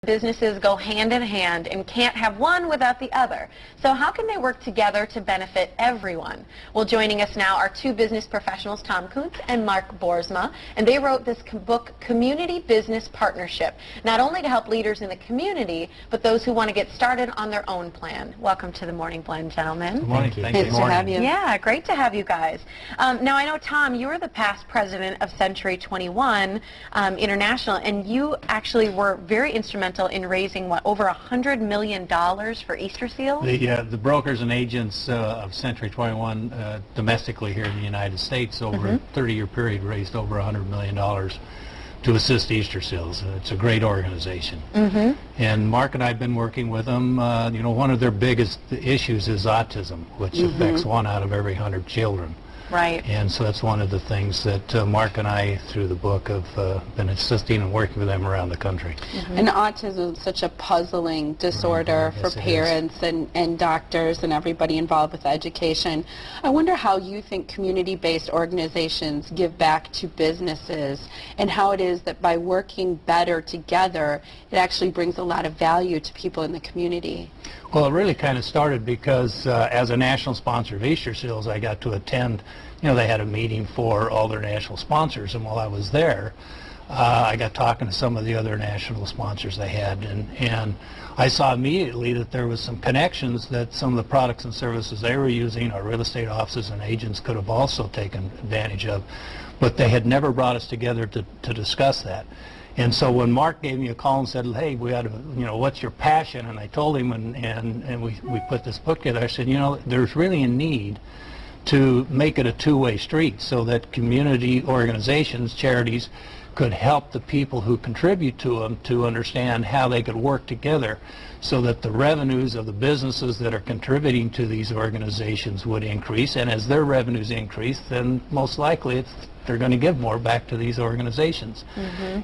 Businesses go hand in hand and can't have one without the other. So how can they work together to benefit everyone? Well, joining us now are two business professionals, Tom Kunz and Mark Boersma, and they wrote this book, Community Business Partnership, not only to help leaders in the community, but those who want to get started on their own plan. Welcome to the Morning Blend, gentlemen. Good morning. Thank you. Good to morning. have you. Yeah, great to have you guys. Now, I know, Tom, you were the past president of Century 21 International, and you actually were very instrumental in raising, what, over $100 million for Easter seals? The brokers and agents of Century 21 domestically here in the United States over a 30-year period raised over $100 million to assist Easter seals. It's a great organization. And Mark and I have been working with them. You know, one of their biggest issues is autism, which affects 1 out of every 100 children. Right. And so that's one of the things that Mark and I, through the book, have been assisting and working with them around the country. And autism is such a puzzling disorder for parents and doctors and everybody involved with education. I wonder how you think community-based organizations give back to businesses, and how it is that by working better together, it actually brings a lot of value to people in the community. Well, it really kind of started because as a national sponsor of Easter seals, I got to attend, you know, they had a meeting for all their national sponsors, and while I was there, I got talking to some of the other national sponsors they had, and I saw immediately that there was some connections that some of the products and services they were using, our real estate offices and agents could have also taken advantage of, but they had never brought us together to discuss that. And so when Mark gave me a call and said, hey, we ought to, you know, what's your passion? And I told him, and we put this book together. I said, you know, there's really a need to make it a two-way street so that community organizations, charities, could help the people who contribute to them to understand how they could work together so that the revenues of the businesses that are contributing to these organizations would increase. And as their revenues increase, then most likely they're going to give more back to these organizations.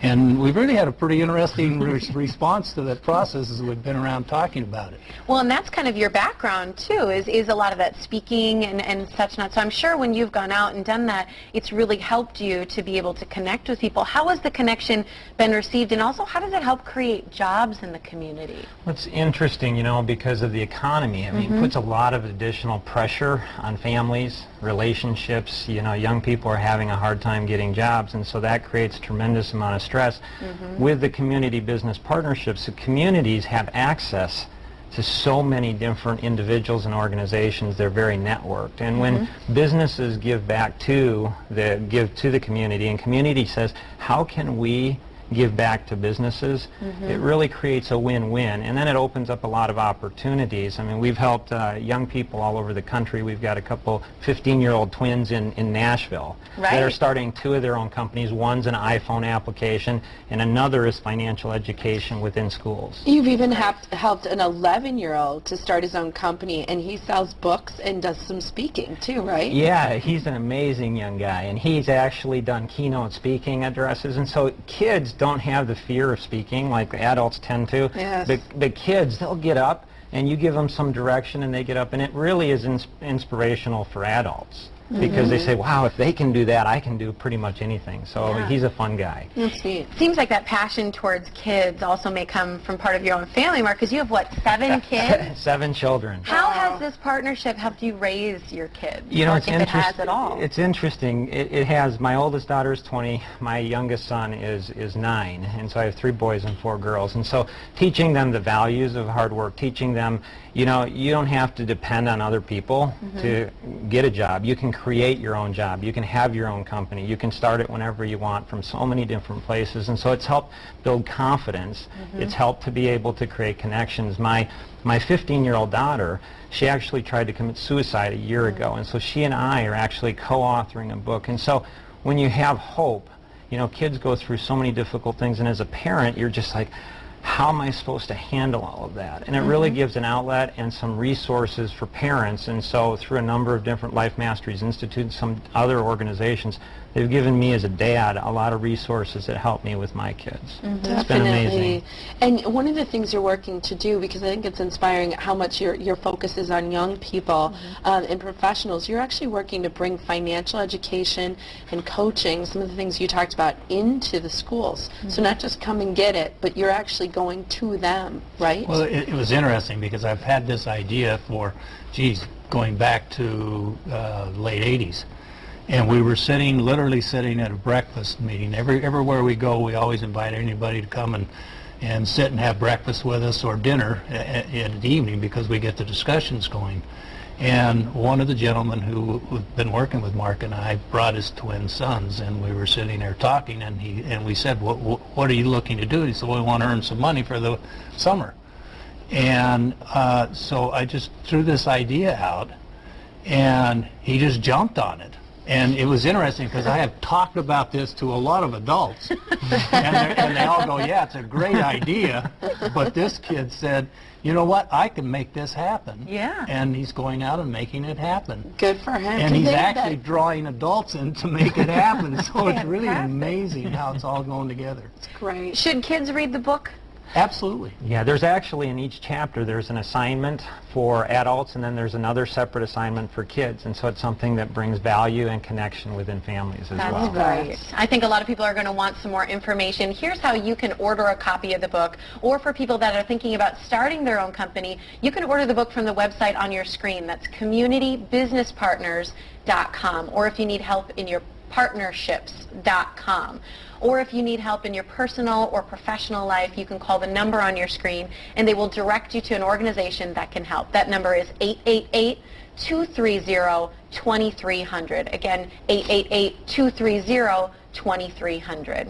And we've really had a pretty interesting response to that process as we've been around talking about it. Well, and that's kind of your background too, is a lot of that speaking and such not. So I'm sure when you've gone out and done that, it's really helped you to be able to connect with people. How has the connection been received, and also how does it help create jobs in the community? Well, it's interesting, you know, because of the economy. I mean, it puts a lot of additional pressure on families, relationships. You know, young people are having a hard time getting jobs, and so that creates a tremendous amount of stress. With the community business partnerships, the communities have access to so many different individuals and organizations. They're very networked, and when businesses give back to the community, and community says, how can we give back to businesses, it really creates a win-win, and then it opens up a lot of opportunities. I mean, we've helped young people all over the country. We've got a couple 15-year-old twins in Nashville that are starting 2 of their own companies. One's an iPhone application, and another is financial education within schools. You've even helped an 11-year-old to start his own company, and he sells books and does some speaking too, right? Yeah, he's an amazing young guy, and he's actually done keynote speaking addresses, and so kids don't have the fear of speaking like adults tend to. The kids, they'll get up and you give them some direction and they get up, and it really is inspirational for adults. Because they say, wow, if they can do that, I can do pretty much anything. So he's a fun guy. That's neat. Seems like that passion towards kids also may come from part of your own family, Mark, because you have, what, 7 kids? 7 children. How has this partnership helped you raise your kids? You know, if it has at all? It's interesting. It has. My oldest daughter is 20. My youngest son is 9. And so I have 3 boys and 4 girls. And so teaching them the values of hard work, teaching them, you know, you don't have to depend on other people to get a job. You can create your own job. You can have your own company. You can start it whenever you want from so many different places. And so it's helped build confidence. It's helped to be able to create connections. My 15-year-old daughter, she actually tried to commit suicide a year ago. And so she and I are actually co-authoring a book. And so when you have hope, you know, kids go through so many difficult things. And as a parent, you're just like, how am I supposed to handle all of that? And it really gives an outlet and some resources for parents. And so through a number of different Life Masteries Institutes, some other organizations, they've given me as a dad a lot of resources that help me with my kids. It's been amazing. And one of the things you're working to do, because I think it's inspiring how much your focus is on young people and professionals, you're actually working to bring financial education and coaching, some of the things you talked about, into the schools. So not just come and get it, but you're actually going to them, right? Well, it was interesting because I've had this idea for, geez, going back to late 80s. And we were literally sitting at a breakfast meeting. Everywhere we go, we always invite anybody to come and sit and have breakfast with us or dinner in the evening because we get the discussions going. And one of the gentlemen who had been working with Mark and I brought his twin sons, and we were sitting there talking, and we said, what are you looking to do? He said, well, we want to earn some money for the summer. And so I just threw this idea out, and he just jumped on it. And it was interesting because I have talked about this to a lot of adults, and they all go, yeah, it's a great idea, but this kid said, you know what, I can make this happen. Yeah. And he's going out and making it happen. Good for him. And he's actually drawing adults in to make it happen, so it's really Fantastic. amazing how it's all going together. It's great. Should kids read the book? Absolutely. Yeah, there's actually in each chapter there's an assignment for adults, and then there's another separate assignment for kids, and so it's something that brings value and connection within families as well. That's great. I think a lot of people are going to want some more information. Here's how you can order a copy of the book, or for people that are thinking about starting their own company, you can order the book from the website on your screen. That's communitybusinesspartners.com, or if you need help in your partnerships.com. Or if you need help in your personal or professional life, you can call the number on your screen, and they will direct you to an organization that can help. That number is 888-230-2300. Again, 888-230-2300.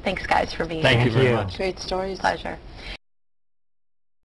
Thanks, guys, for being here. Thank you very much. Great stories. Pleasure.